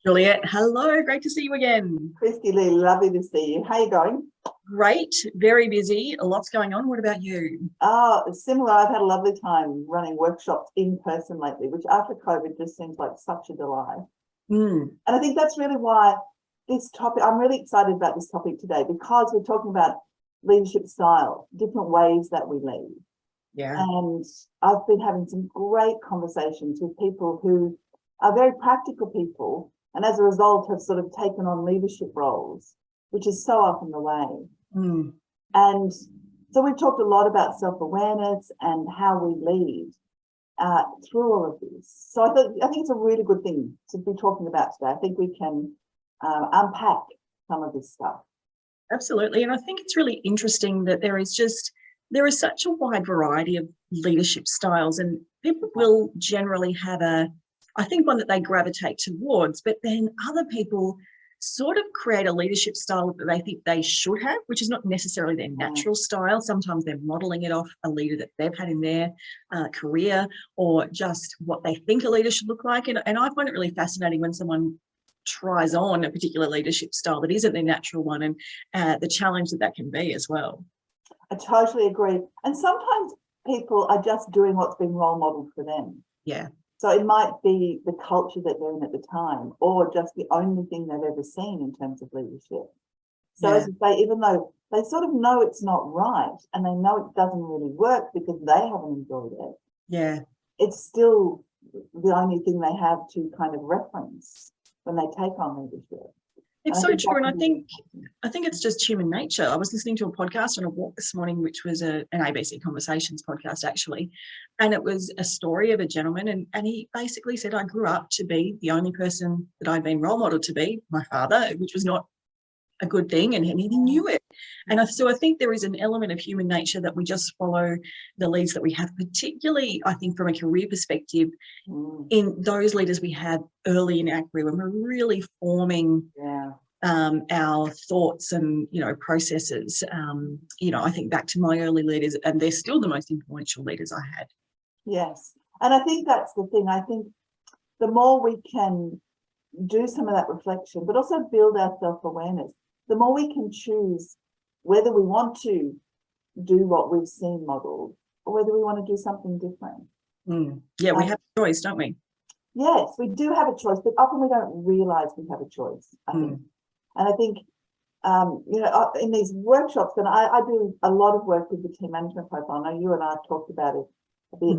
Juliet, hello, great to see you again. Christy Lee, lovely to see you. How you going? Great, very busy, lots going on. What about you? Oh, similar. I've had a lovely time running workshops in person lately, which after COVID just seems like such a delight. Mm, And I think that's really why this topic, I'm really excited about this topic today because we're talking about leadership style, different ways that we lead. yeah, And I've been having some great conversations with people who are very practical people and as a result have sort of taken on leadership roles, which is so often the way. mm, And so we've talked a lot about self-awareness and how we lead through all of this. So I think it's a really good thing to be talking about today. I think we can unpack some of this stuff. absolutely. And I think it's really interesting that there is such a wide variety of leadership styles, and people will generally have I think one that they gravitate towards, but then other people sort of create a leadership style that they think they should have, which is not necessarily their natural style. Sometimes they're modeling it off a leader that they've had in their career, or just what they think a leader should look like. And I find it really fascinating when someone tries on a particular leadership style that isn't their natural one, and the challenge that can be as well. I totally agree. And sometimes people are just doing what's been role modeled for them. Yeah. So it might be the culture that they're in at the time, or just the only thing they've ever seen in terms of leadership. So as I say, even though they sort of know it's not right and they know it doesn't really work because they haven't enjoyed it, Yeah. it's still the only thing they have to kind of reference when they take on leadership. It's so true. And I think it's just human nature. I was listening to a podcast on a walk this morning, which was an ABC Conversations podcast, actually. And it was a story of a gentleman. And he basically said, I grew up to be the only person that I'd been role modeled to be, my father, which was not a good thing, and he knew it. And so I think there is an element of human nature that we just follow the leads that we have, particularly, I think, from a career perspective, in those leaders we have early in our career when we're really forming our thoughts and processes. I think back to my early leaders, and they're still the most influential leaders I had. Yes, and I think that's the thing. I think the more we can do some of that reflection, but also build our self-awareness, the more we can choose whether we want to do what we've seen modeled or whether we want to do something different. Yeah, we have a choice, don't we? Yes, we do have a choice, but often we don't realize we have a choice, I think. And I think, in these workshops, and I do a lot of work with the team management profile. I know you and I have talked about it a bit.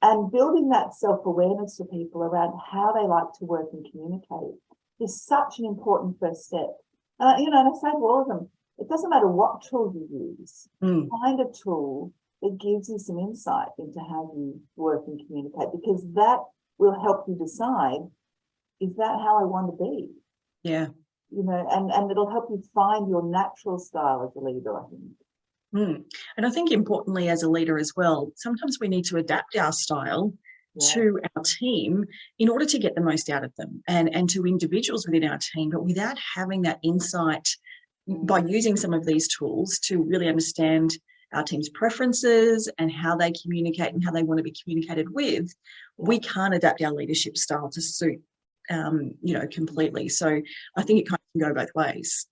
And building that self-awareness for people around how they like to work and communicate is such an important first step. And I say to all of them, it doesn't matter what tool you use, find a tool that gives you some insight into how you work and communicate, because that will help you decide, is that how I want to be? Yeah. And it'll help you find your natural style as a leader, I think. And I think importantly as a leader as well, sometimes we need to adapt our style to our team in order to get the most out of them, and to individuals within our team, but without having that insight by using some of these tools to really understand our team's preferences and how they communicate and how they want to be communicated with. We can't adapt our leadership style to suit completely. So I think it kind of can go both ways.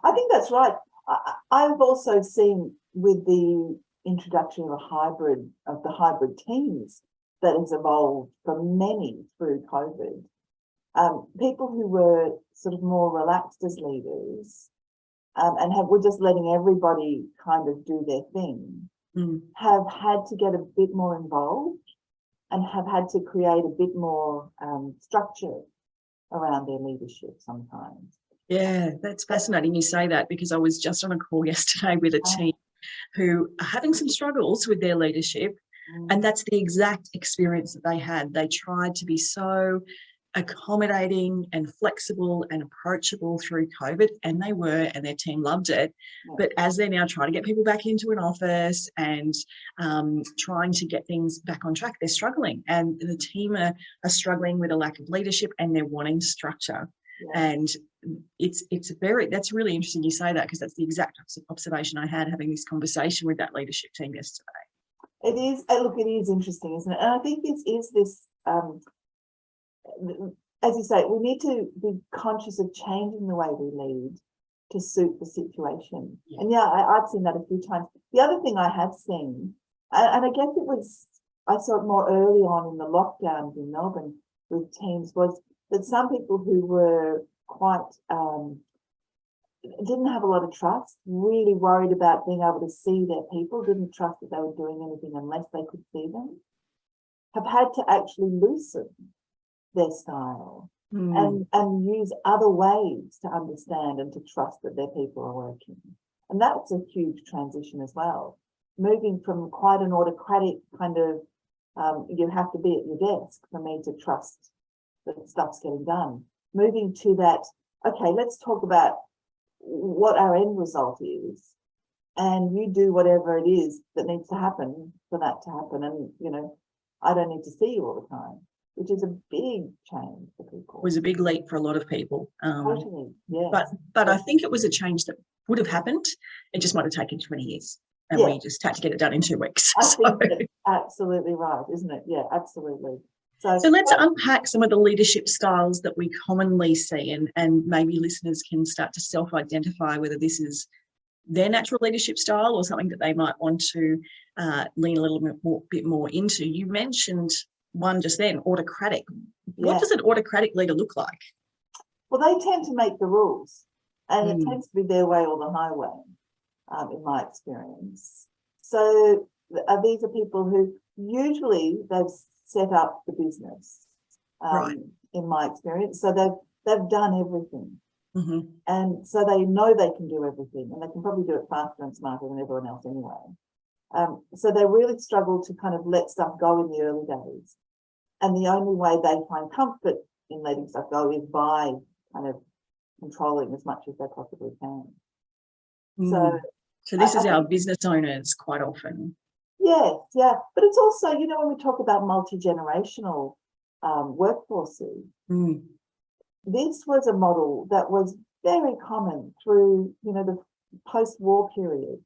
I think that's right. I've also seen with the introduction of the hybrid teams that has evolved for many through COVID. People who were sort of more relaxed as leaders and were just letting everybody kind of do their thing, have had to get a bit more involved and have had to create a bit more structure around their leadership sometimes. Yeah, that's fascinating you say that, because I was just on a call yesterday with a team who are having some struggles with their leadership. And that's the exact experience that they had. They tried to be so accommodating and flexible and approachable through COVID, and they were, and their team loved it. But as they're now trying to get people back into an office and trying to get things back on track, they're struggling, and the team are struggling with a lack of leadership, and they're wanting structure. And that's really interesting you say that, because that's the exact observation I had having this conversation with that leadership team yesterday. It is, look, it is interesting, isn't it? And I think this is as you say, we need to be conscious of changing the way we lead to suit the situation. Yeah. And yeah, I've seen that a few times. The other thing I have seen, and I guess I saw it more early on in the lockdowns in Melbourne with teams, was that some people who were quite, didn't have a lot of trust, really worried about being able to see their people, didn't trust that they were doing anything unless they could see them, have had to actually loosen their style and use other ways to understand and to trust that their people are working. And that's a huge transition as well. Moving from quite an autocratic kind of, you have to be at your desk for me to trust that stuff's getting done. Moving to that, okay, let's talk about what our end result is, and you do whatever it is that needs to happen for that to happen. And, you know, I don't need to see you all the time, which is a big change for people. It was a big leap for a lot of people. Totally, yes. But I think it was a change that would have happened. It just might have taken 20 years. And we just had to get it done in 2 weeks. I think that's absolutely right, isn't it? Yeah, absolutely. So let's unpack some of the leadership styles that we commonly see, and maybe listeners can start to self-identify whether this is their natural leadership style or something that they might want to lean a little bit more into. You mentioned one just then, autocratic. What does an autocratic leader look like? Well, they tend to make the rules, and it tends to be their way or the highway, in my experience. So these are people who usually they've set up the business, right, in my experience. So they've done everything. And so they know they can do everything, and they can probably do it faster and smarter than everyone else anyway. So they really struggle to kind of let stuff go in the early days. And the only way they find comfort in letting stuff go is by kind of controlling as much as they possibly can. So this is our business owners quite often. Yes, yeah. But it's also, you know, when we talk about multi-generational workforces, this was a model that was very common through, you know, the post-war period.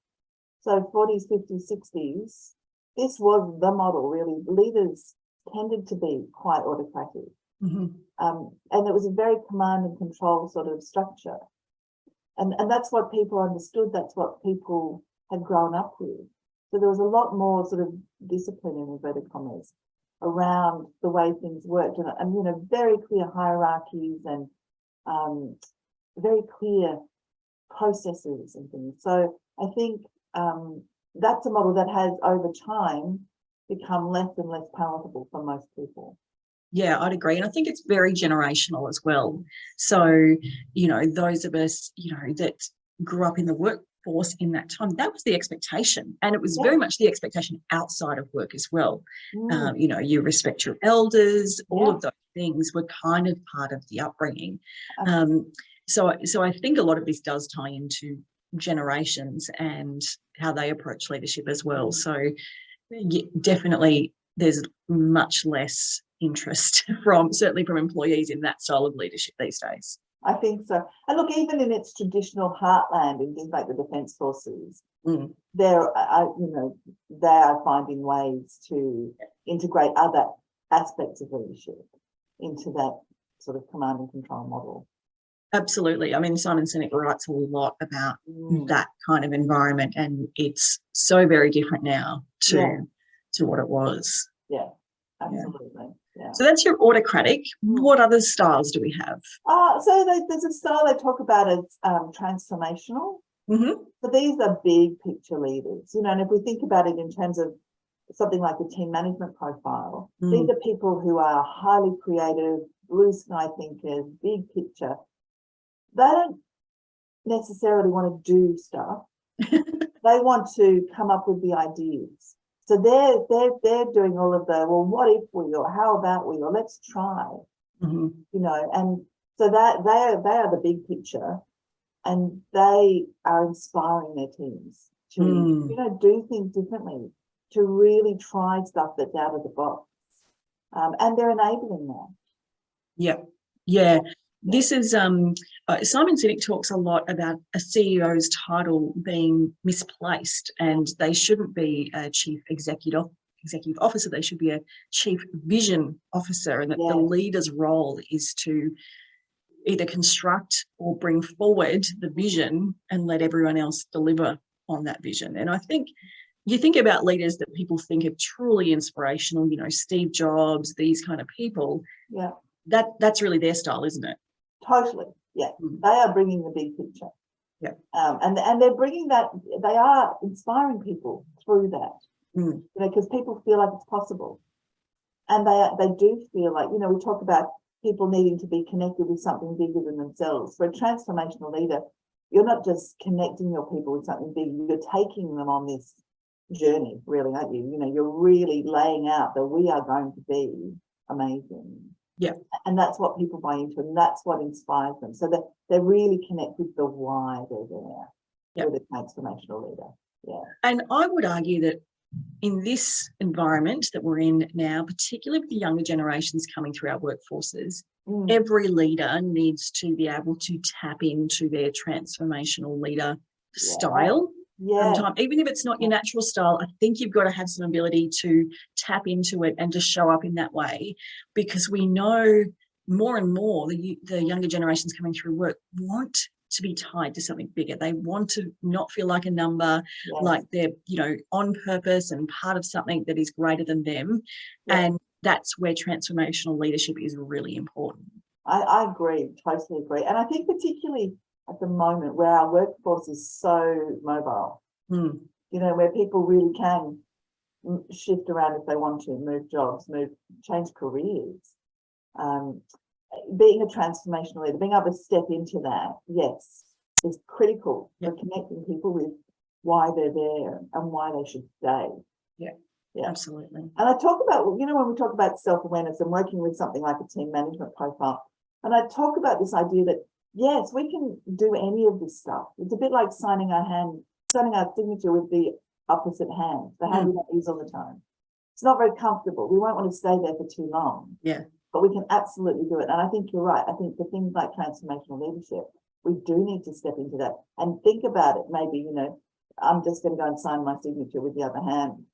So 40s, 50s, 60s, this was the model, really. Leaders tended to be quite autocratic. And it was a very command and control sort of structure. And that's what people understood. That's what people had grown up with. So there was a lot more sort of discipline, in inverted commas, around the way things worked, and you know, very clear hierarchies and very clear processes and things. So I think that's a model that has over time become less and less palatable for most people. Yeah, I'd agree. And I think it's very generational as well. So, you know, those of us, you know, that grew up in the workforce in that time, that was the expectation. And it was very much the expectation outside of work as well. You know, you respect your elders, all of those things were kind of part of the upbringing. So I think a lot of this does tie into generations and how they approach leadership as well. So definitely there's much less interest certainly from employees in that style of leadership these days. I think so. And look, even in its traditional heartland, in things like the Defence Forces, you know, they are finding ways to integrate other aspects of leadership into that sort of command and control model. Absolutely. I mean, Simon Sinek writes a lot about that kind of environment, and it's so very different now to what it was. Yeah, absolutely. Yeah. So that's your autocratic. What other styles do we have? So there's a style they talk about as transformational. So these are big picture leaders, you know, and if we think about it in terms of something like the team management profile, these are people who are highly creative, blue sky thinkers, big picture. They don't necessarily want to do stuff. They want to come up with the ideas. So they're doing all of the, well, what if we, or how about we, or let's try, you know, and so that they are the big picture, and they are inspiring their teams to, you know, do things differently, to really try stuff that's out of the box, and they're enabling that. Yeah. This is Simon Sinek talks a lot about a CEO's title being misplaced, and they shouldn't be a chief executive executive officer. They should be a chief vision officer, and that the Yeah. leader's role is to either construct or bring forward the vision and let everyone else deliver on that vision. And I think you think about leaders that people think are truly inspirational, you know, Steve Jobs, these kind of people. Yeah. That's really their style, isn't it? Totally. Yeah. They are bringing the big picture. Yeah. And they're bringing that, they are inspiring people through that, you know, because people feel like it's possible. And they do feel like, you know, we talk about people needing to be connected with something bigger than themselves. For a transformational leader, you're not just connecting your people with something big, you're taking them on this journey, really, aren't you? You know, you're really laying out that we are going to be amazing. Yeah. And that's what people buy into, and that's what inspires them. So that they really connect with the why they're there with a transformational leader. Yeah. And I would argue that in this environment that we're in now, particularly with the younger generations coming through our workforces, every leader needs to be able to tap into their transformational leader style. Yeah. Even if it's not your natural style, I think you've got to have some ability to tap into it and to show up in that way, because we know more and more the younger generations coming through work want to be tied to something bigger. They want to not feel like a number, like they're, you know, on purpose and part of something that is greater than them. And that's where transformational leadership is really important. I agree, totally agree. And I think particularly at the moment where our workforce is so mobile, you know, where people really can shift around if they want to, move jobs, change careers. Being a transformational leader, being able to step into that, yes, is critical for connecting people with why they're there and why they should stay. Yeah, absolutely. And I talk about, you know, when we talk about self-awareness and working with something like a team management profile, and I talk about this idea that, yes, we can do any of this stuff. It's a bit like signing our signature with the opposite hand, the hand we don't use all the time. It's not very comfortable. We won't want to stay there for too long. Yeah. But we can absolutely do it. And I think you're right. I think for things like transformational leadership, we do need to step into that and think about it. Maybe, you know, I'm just going to go and sign my signature with the other hand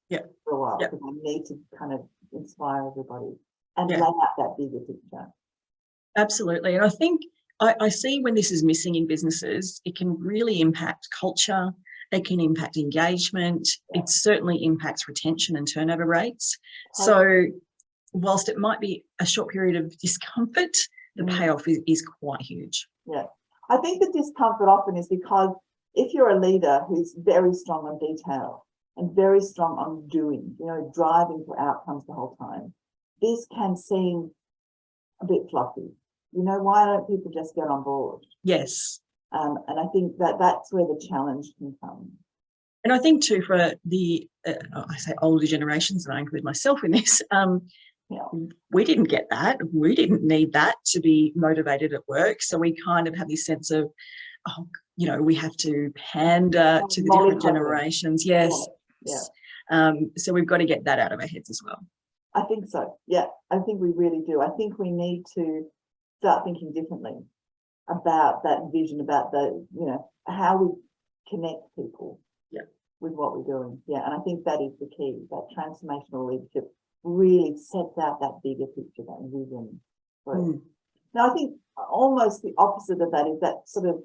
for a while, because I need to kind of inspire everybody and lay out that bigger picture. Absolutely. And I think I see when this is missing in businesses, it can really impact culture. It can impact engagement. It certainly impacts retention and turnover rates. So whilst it might be a short period of discomfort, the payoff is quite huge. Yeah. I think the discomfort often is because if you're a leader who's very strong on detail and very strong on doing, you know, driving for outcomes the whole time, this can seem a bit fluffy. You know, why don't people just get on board? Yes. And I think that's where the challenge can come. And I think too, for the, I say older generations, and I include myself in this, we didn't get that. We didn't need that to be motivated at work. So we kind of have this sense of, oh, you know, we have to pander to the different generations. Yes. So we've got to get that out of our heads as well. I think so. Yeah, I think we really do. I think we need to start thinking differently about that vision, about the, you know, how we connect people with what we're doing. Yeah, and I think that is the key, that transformational leadership really sets out that bigger picture, that vision. Now, I think almost the opposite of that is that sort of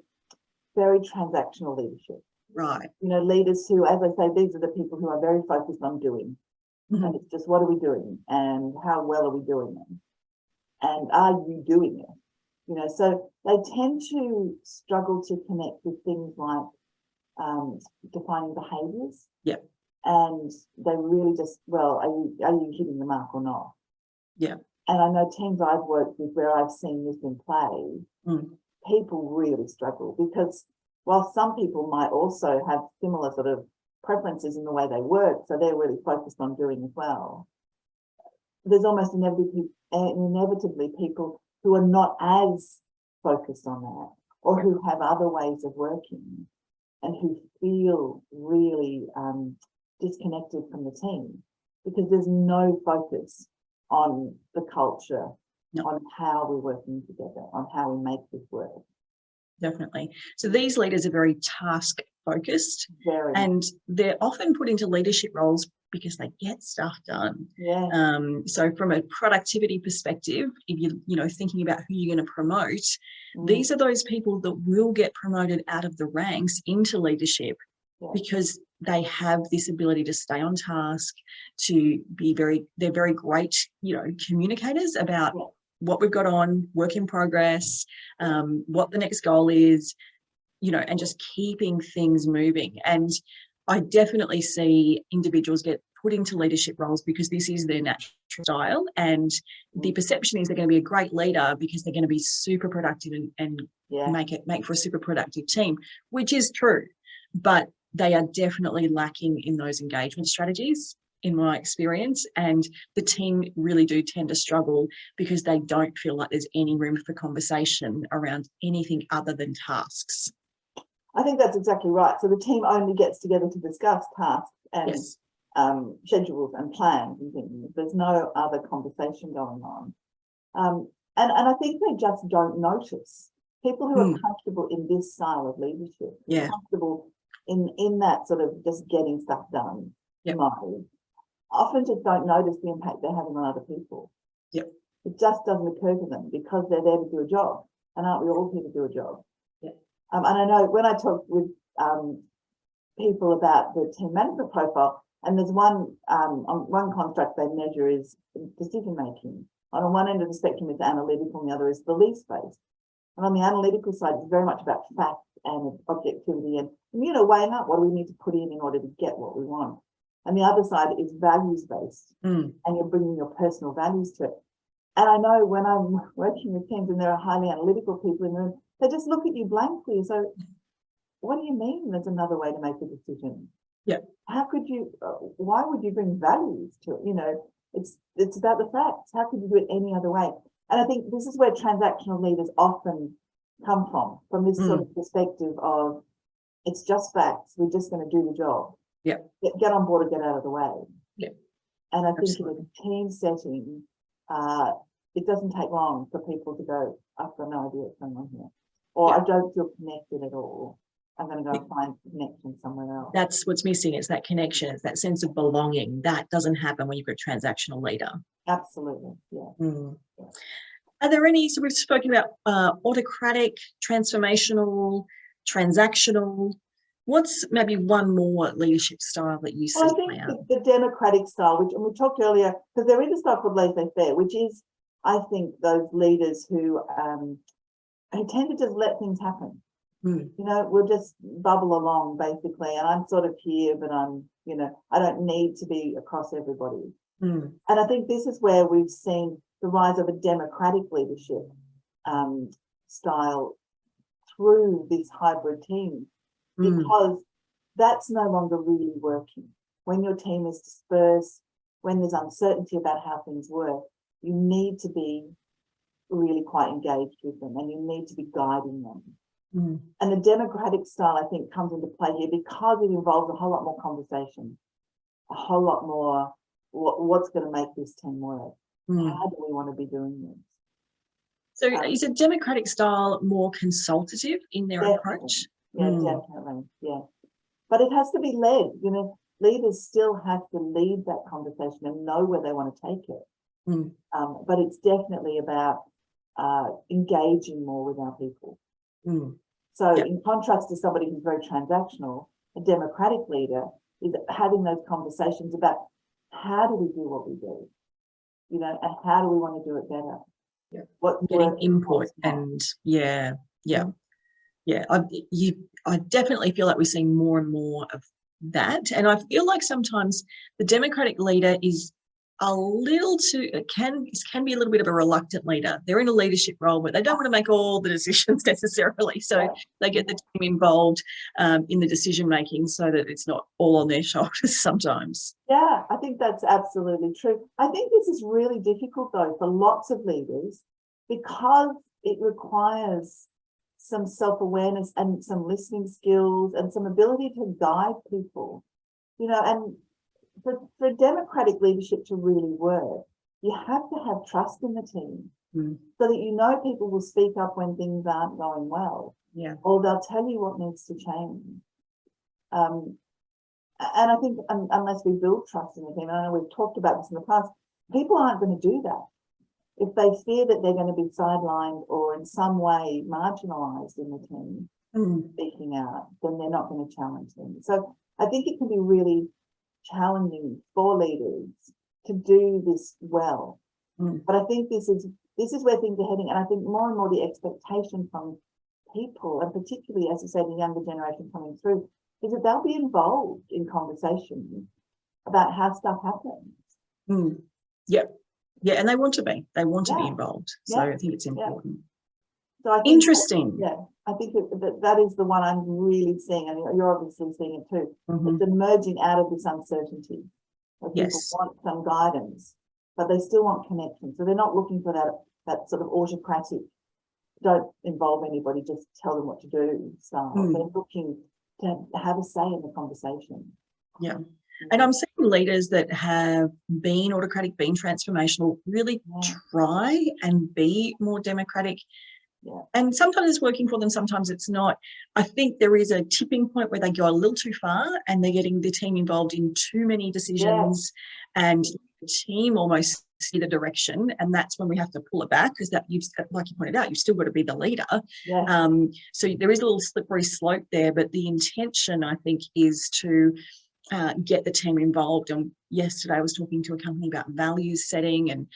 very transactional leadership. Right. You know, leaders who, as I say, these are the people who are very focused on doing. And it's just, what are we doing? And how well are we doing it? And are you doing it? You know, so they tend to struggle to connect with things like defining behaviours. Yeah. And they really just, well, are you hitting the mark or not? Yeah. And I know teams I've worked with where I've seen this in play, people really struggle, because while some people might also have similar sort of preferences in the way they work, so they're really focused on doing as well, there's almost inevitably people who are not as focused on that, or who have other ways of working and who feel really disconnected from the team, because there's no focus on the culture, on how we're working together, on how we make this work. Definitely. So these leaders are very task focused, and they're often put into leadership roles because they get stuff done. Yeah. So from a productivity perspective, if you're thinking about who you're going to promote, these are those people that will get promoted out of the ranks into leadership because they have this ability to stay on task, to be they're very great, communicators about what we've got on, work in progress, what the next goal is, and just keeping things moving. And I definitely see individuals get put into leadership roles because this is their natural style. And the perception is they're going to be a great leader because they're going to be super productive and make for a super productive team, which is true. But they are definitely lacking in those engagement strategies, in my experience. And the team really do tend to struggle because they don't feel like there's any room for conversation around anything other than tasks. I think that's exactly right. So the team only gets together to discuss tasks and schedules and plans and things. There's no other conversation going on. And I think they just don't notice. People who are comfortable in this style of leadership, comfortable in that sort of just getting stuff done mode, often just don't notice the impact they're having on other people. It just doesn't occur to them because they're there to do a job. And aren't we all here to do a job? And I know when I talk with people about the team management profile, and there's one construct they measure is decision making. On one end of the spectrum is analytical, and the other is beliefs based. And on the analytical side, it's very much about facts and objectivity and weighing up what do we need to put in order to get what we want. And the other side is values based, and you're bringing your personal values to it. And I know when I'm working with teams and there are highly analytical people in the room, they just look at you blankly. So what do you mean there's another way to make a decision? How could you, why would you bring values to it? It's about the facts. How could you do it any other way? And I think this is where transactional leaders often come from this sort of perspective of it's just facts. We're just going to do the job. Get on board and get out of the way. And I think in a team setting, it doesn't take long for people to go, I've got no idea what's going on here. Or I don't feel connected at all. I'm going to go find connection somewhere else. That's what's missing. It's that connection. It's that sense of belonging. That doesn't happen when you've got a transactional leader. Absolutely. Are there any, so we've spoken about autocratic, transformational, transactional. What's maybe one more leadership style that you see? Well, I think the democratic style, which, and we talked earlier, because there is a style called laissez-faire, which is, I think, those leaders who tend to just let things happen. We'll just bubble along basically, and I'm sort of here, but I'm, I don't need to be across everybody. And I think this is where we've seen the rise of a democratic leadership style through this hybrid team, because that's no longer really working. When your team is dispersed, when there's uncertainty about how things work, you need to be really quite engaged with them, and you need to be guiding them. And the democratic style, I think, comes into play here because it involves a whole lot more conversation, a whole lot more what's going to make this team work. How do we want to be doing this? So is a democratic style more consultative in their approach? Definitely. But it has to be led. Leaders still have to lead that conversation and know where they want to take it. But it's definitely about engaging more with our people. So in contrast to somebody who's very transactional, a democratic leader is having those conversations about how do we do what we do, and how do we want to do it better? What getting input and I definitely feel like we're seeing more and more of that, and I feel like sometimes the democratic leader is a little too, it can be a little bit of a reluctant leader. They're in a leadership role, but they don't want to make all the decisions necessarily. So they get the team involved in the decision making so that it's not all on their shoulders sometimes. Yeah, I think that's absolutely true. I think this is really difficult though for lots of leaders because it requires some self-awareness and some listening skills and some ability to guide people, and for democratic leadership to really work, you have to have trust in the team so that people will speak up when things aren't going well, or they'll tell you what needs to change. And I think unless we build trust in the team, and I know we've talked about this in the past, people aren't going to do that. If they fear that they're going to be sidelined or in some way marginalised in the team speaking out, then they're not going to challenge them. So I think it can be really challenging for leaders to do this well. But I think this is where things are heading, and I think more and more the expectation from people, and particularly, as you say, the younger generation coming through, is that they'll be involved in conversations about how stuff happens. Yeah, and they want to be. They want to be involved. So I think it's important. So I think interesting. I think that is the one I'm really seeing, and you're obviously seeing it too. It's emerging out of this uncertainty. People want some guidance, but they still want connection. So they're not looking for that sort of autocratic, don't involve anybody, just tell them what to do style. They're looking to have a say in the conversation. Yeah. And I'm seeing leaders that have been autocratic, been transformational, really try and be more democratic. And sometimes it's working for them, sometimes it's not. I think there is a tipping point where they go a little too far and they're getting the team involved in too many decisions and the team almost see the direction, and that's when we have to pull it back, because that, like you pointed out, you've still got to be the leader. So there is a little slippery slope there, but the intention, I think, is to get the team involved. And yesterday I was talking to a company about values setting, and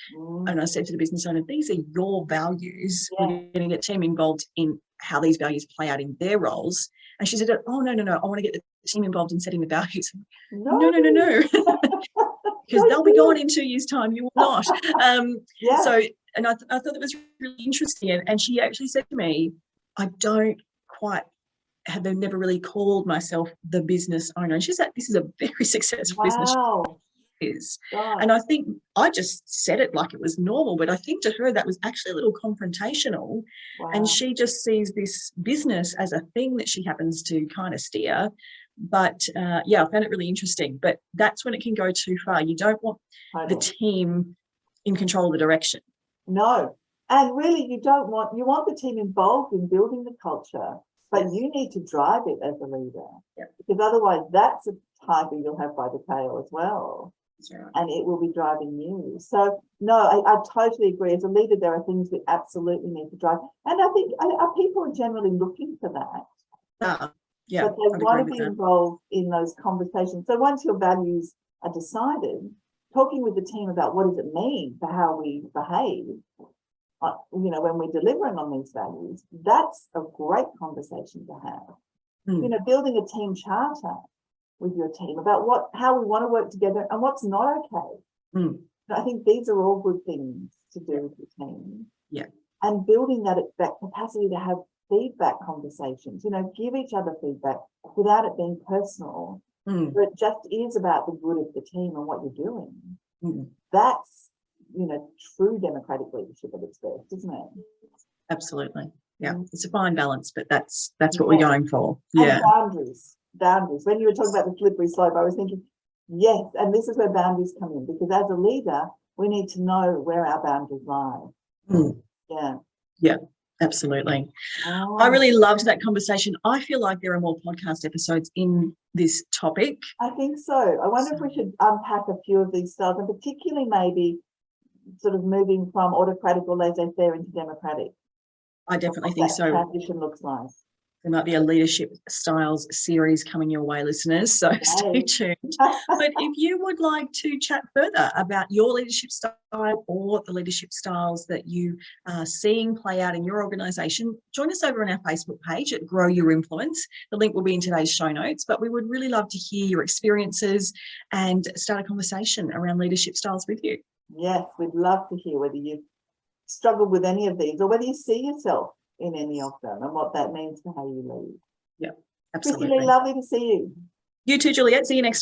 I said to the business owner, these are your values. We're going to get team involved in how these values play out in their roles. And she said, oh, no, I want to get the team involved in setting the values. No. Because they'll be gone in 2 years' time. You will not. So, and I thought that was really interesting. And she actually said to me, I don't quite have never really called myself the business owner. And she said, this is a very successful business. And I think I just said it like it was normal, but I think to her that was actually a little confrontational. And she just sees this business as a thing that she happens to kind of steer. But I found it really interesting. But that's when it can go too far. You don't want the team in control of the direction. No. And really you want the team involved in building the culture, but you need to drive it as a leader. Because otherwise that's a tiger you'll have by the tail as well. And it will be driving you. So no, I totally agree. As a leader, there are things we absolutely need to drive. And I think our people are generally looking for that. But they want to be involved in those conversations. So once your values are decided, talking with the team about what does it mean for how we behave, when we're delivering on these values, that's a great conversation to have. Building a team charter with your team about how we want to work together and what's not okay. I think these are all good things to do with your team. And building that capacity to have feedback conversations, give each other feedback without it being personal, but it just is about the good of the team and what you're doing. That's, true democratic leadership at its best, isn't it? Absolutely. Yeah. It's a fine balance, but that's what we're going for. And boundaries. When you were talking about the slippery slope, I was thinking, yes, and this is where boundaries come in, because as a leader, we need to know where our boundaries lie. Yeah, absolutely. I really loved that conversation. I feel like there are more podcast episodes in this topic. I think so. I wonder if we should unpack a few of these styles, and particularly maybe sort of moving from autocratic or laissez-faire into democratic. I definitely think so. Transition looks like. There might be a leadership styles series coming your way, listeners, so stay tuned. But if you would like to chat further about your leadership style or the leadership styles that you are seeing play out in your organisation, join us over on our Facebook page at Grow Your Influence. The link will be in today's show notes, but we would really love to hear your experiences and start a conversation around leadership styles with you. Yes, we'd love to hear whether you've struggled with any of these or whether you see yourself in any of them and what that means for how you lead. Yeah, absolutely. Christy Lee, lovely to see you. You too, Juliet. See you next time.